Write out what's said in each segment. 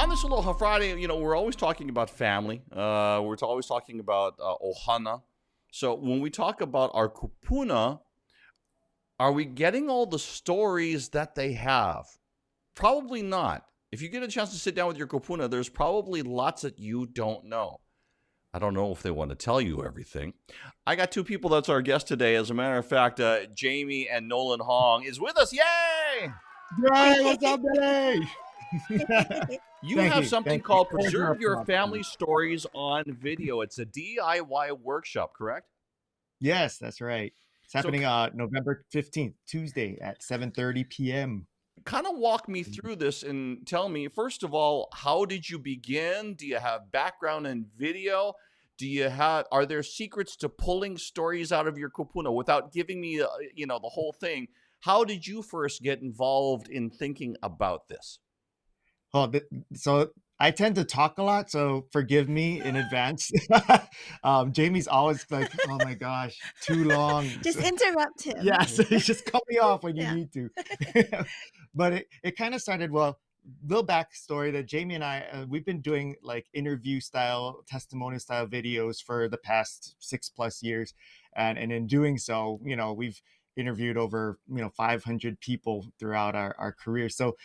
On this Aloha Friday, we're always talking about family. We're always talking about ohana. So when we talk about our kupuna, are we getting all the stories that they have? Probably not. If you get a chance to sit down with your kupuna, there's probably lots that you don't know. I don't know if they want to tell you everything. I got two people that's our guest today. As a matter of fact, Jamie and Nolan Hong is with us. Yay! Hey, what's up, Billy? You Thank have you. something Thank you. called Always an Preserve Your opportunity. Family Stories on Video. It's a DIY workshop, correct? Yes, that's right. It's So happening November 15th, Tuesday at 7:30 p.m. kind of walk me through this and tell me, first of all, how did you begin? Do you have background in video? Are there secrets to pulling stories out of your kupuna without giving me, the whole thing? How did you first get involved in thinking about this? Oh, so I tend to talk a lot, so forgive me in advance. Jamie's always like, "Oh my gosh, too long." Just interrupt him. Yes, just cut me off when you Yeah. need to. But it kind of started, well, little backstory that Jamie and I, we've been doing like interview style, testimonial style videos for the past 6+ years. And in doing so, we've interviewed over, 500 people throughout our career. So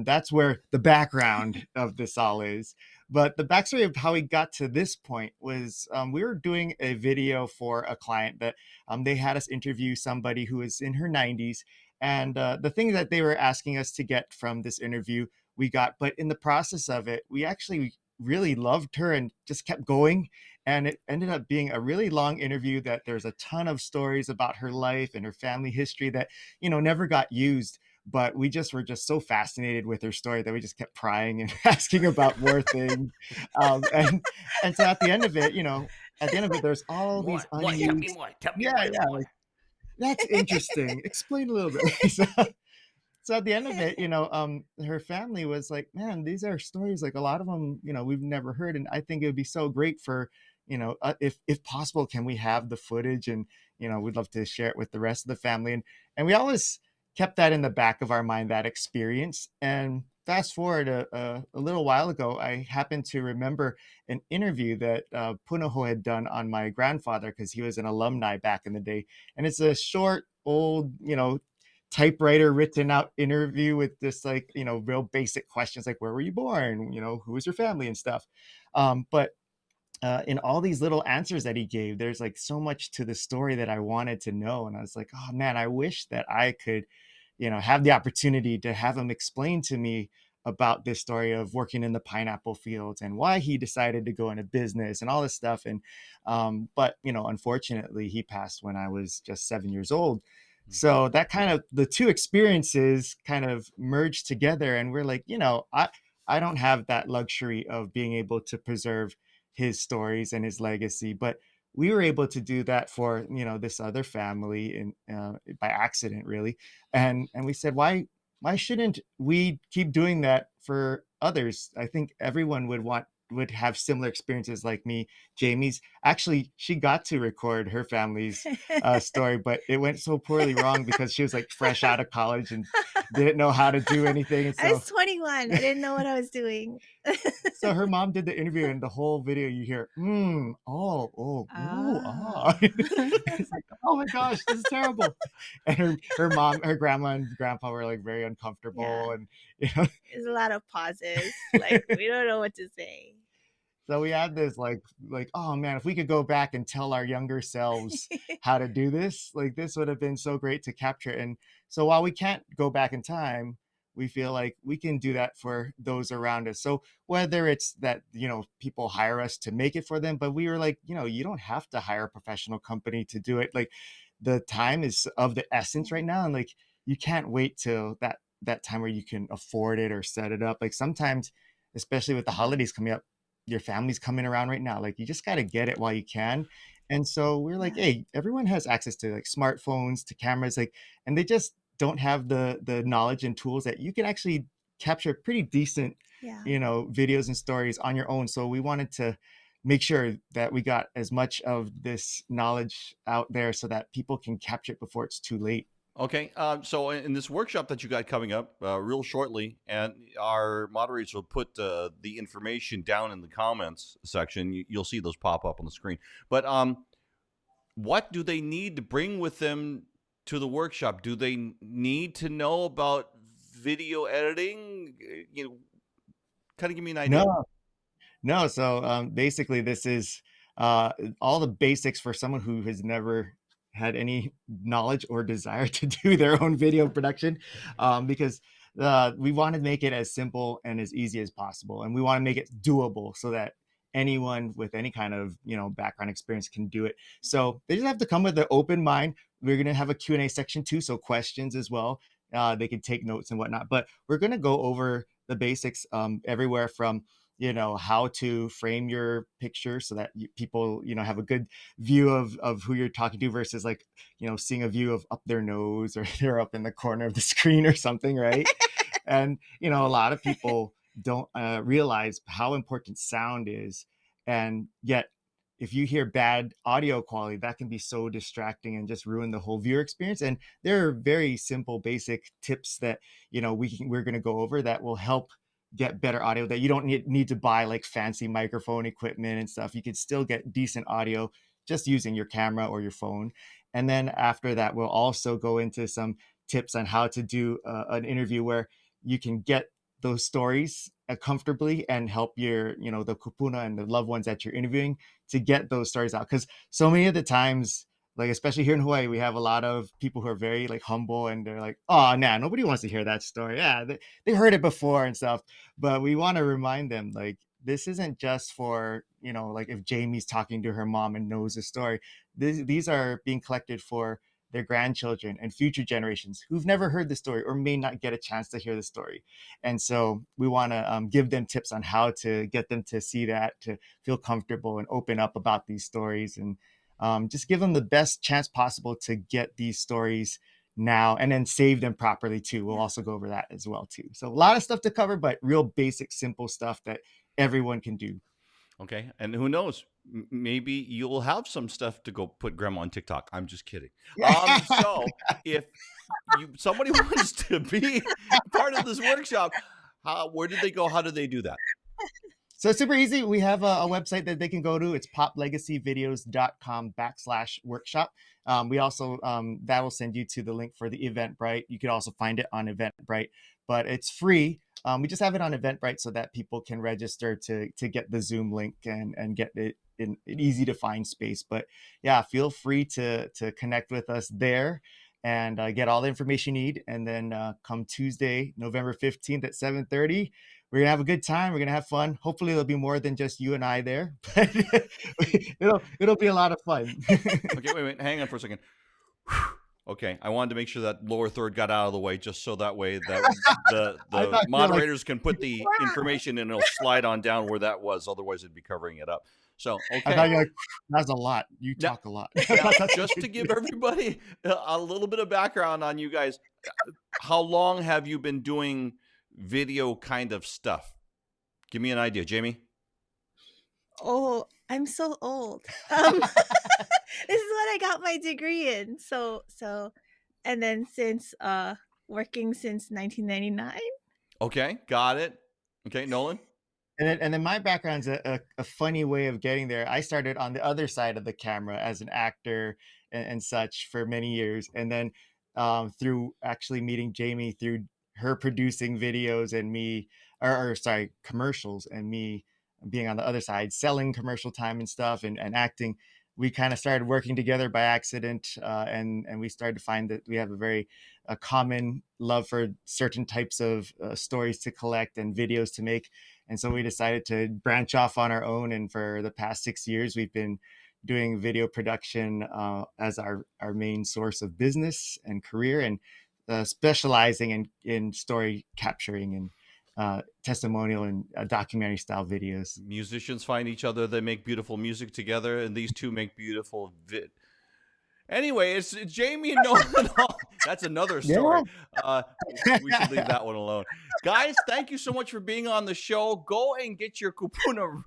that's where the background of this all is. But the backstory of how we got to this point was we were doing a video for a client that they had us interview somebody who was in her 90s. And the thing that they were asking us to get from this interview, we got. But in the process of it, we actually really loved her and just kept going. And it ended up being a really long interview that there's a ton of stories about her life and her family history that, never got used. But we just were just so fascinated with her story that we just kept prying and asking about more things. And so at the end of it, there's all these Tell me unused. more. Tell me Yeah, more. yeah. Like, that's interesting. Explain a little bit. So at the end of it, her family was like, man, these are stories, like a lot of them, we've never heard. And I think it would be so great for, if possible, can we have the footage? And, we'd love to share it with the rest of the family. And we always kept that in the back of our mind, that experience. And fast forward a little while ago, I happened to remember an interview that Punaho had done on my grandfather, because he was an alumni back in the day. And it's a short, old, typewriter written out interview with this, like, real basic questions like, where were you born, who was your family and stuff. But in all these little answers that he gave, there's like so much to the story that I wanted to know. And I was like, oh man, I wish that I could, have the opportunity to have him explain to me about this story of working in the pineapple fields and why he decided to go into business and all this stuff. And but unfortunately, he passed when I was just 7 years old. So that kind of, the two experiences kind of merged together, and we're like, I don't have that luxury of being able to preserve his stories and his legacy, but we were able to do that for, this other family, and by accident, really. And we said, why shouldn't we keep doing that for others? I think everyone would have similar experiences like me. Jamie's actually, she got to record her family's story, but it went so poorly wrong because she was like fresh out of college and didn't know how to do anything. And I so was 21. I didn't know what I was doing. so her mom did the interview, and the whole video you hear, oh, ooh, ah. Oh. It's like, oh my gosh, this is terrible. And her mom, her grandma and grandpa were like very Yeah. uncomfortable, and you know, There's a lot of pauses. Like, we don't know what to say. so we had this like, oh man, if we could go back and tell our younger selves how to do this, like this would have been so great to capture. And so while we can't go back in time, we feel like we can do that for those around us. So whether it's that, people hire us to make it for them, but we were like, you don't have to hire a professional company to do it. Like, the time is of the essence right now, and like, you can't wait till that time where you can afford it or set it up. Like, sometimes, especially with the holidays coming up, your family's coming around right now, like, you just got to get it while you can. And so we're like, Yeah. hey, everyone has access to like smartphones, to cameras, like, and they just don't have the knowledge and tools that you can actually capture pretty decent, Yeah. videos and stories on your own. So we wanted to make sure that we got as much of this knowledge out there so that people can capture it before it's too late. Okay. So in this workshop that you got coming up real shortly, and our moderators will put the information down in the comments section. You'll see those pop up on the screen. But what do they need to bring with them to the workshop? Do they need to know about video editing? Kind of give me an idea. No, no. So basically, this is uh, all the basics for someone who has never had any knowledge or desire to do their own video production, because we want to make it as simple and as easy as possible, and we want to make it doable so that anyone with any kind of background experience can do it. So they just have to come with an open mind. We're going to have a Q&A section too, so questions as well. They can take notes and whatnot, but we're going to go over the basics, everywhere from how to frame your picture so that people have a good view of who you're talking to, versus like seeing a view of up their nose, or they're up in the corner of the screen or something, right? And a lot of people don't realize how important sound is, and yet if you hear bad audio quality, that can be so distracting and just ruin the whole viewer experience. And there are very simple basic tips that we're going to go over that will help get better audio, that you don't need to buy like fancy microphone equipment and stuff. You can still get decent audio just using your camera or your phone. And then after that, we'll also go into some tips on how to do an interview where you can get those stories comfortably, and help your the kupuna and the loved ones that you're interviewing to get those stories out. Because so many of the times, like especially here in Hawaii, we have a lot of people who are very like humble, and they're like, oh nah, nobody wants to hear that story. Yeah, they heard it before and stuff. But we want to remind them, like, this isn't just for like if Jamie's talking to her mom and knows the story. These are being collected for their grandchildren and future generations who've never heard the story or may not get a chance to hear the story. And so we want to give them tips on how to get them to see that, to feel comfortable and open up about these stories, and just give them the best chance possible to get these stories now, and then save them properly too. We'll also go over that as well too. So a lot of stuff to cover, but real basic, simple stuff that everyone can do. Okay. And who knows? Maybe you'll have some stuff to go put grandma on TikTok. I'm just kidding. So if somebody wants to be part of this workshop, where did they go? How do they do that? So it's super easy. We have a website that they can go to. It's poplegacyvideos.com/workshop. We also, that will send you to the link for the Eventbrite. You can also find it on Eventbrite, but it's free. We just have it on Eventbrite so that people can register to get the Zoom link and get it in an easy to find space. But yeah, feel free to connect with us there, and get all the information you need. And then come Tuesday, November 15th at 7:30, we're gonna have a good time. We're gonna have fun. Hopefully there'll be more than just you and I there, but it'll be a lot of fun. Okay, wait, hang on for a second. Okay, I wanted to make sure that lower third got out of the way, just so that way that the moderators can put the information and it'll slide on down where that was. Otherwise, it'd be covering it up. So, okay. I thought you're like, that's a lot. You talk a lot. Now, just to give everybody a little bit of background on you guys, how long have you been doing video kind of stuff? Give me an idea, Jamie. Oh, I'm so old. This is what I got my degree in. So, and then since working since 1999. Okay, got it. Okay, Nolan. And then my background's a funny way of getting there. I started on the other side of the camera as an actor and such for many years, and then through actually meeting Jamie, through her producing videos and me, or sorry, commercials, and me being on the other side selling commercial time and stuff, and acting, we kind of started working together by accident, and we started to find that we have a common love for certain types of stories to collect and videos to make. And so we decided to branch off on our own. And for the past 6 years, we've been doing video production as our main source of business and career, and specializing in story capturing and testimonial and documentary style videos. Musicians find each other, they make beautiful music together, and these two make beautiful Anyway, it's Jamie and Nolan Hong. That's another story. Yeah. We should leave that one alone. Guys, thank you so much for being on the show. Go and get your kupuna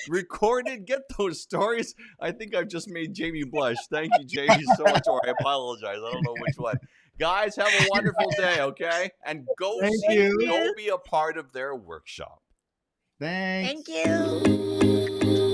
recorded. Get those stories. I think I've just made Jamie blush. Thank you, Jamie, so much. Or I apologize. I don't know which one. Guys, have a wonderful day, okay? And go Thank see, you. go be a part of their workshop. Thanks. Thank you.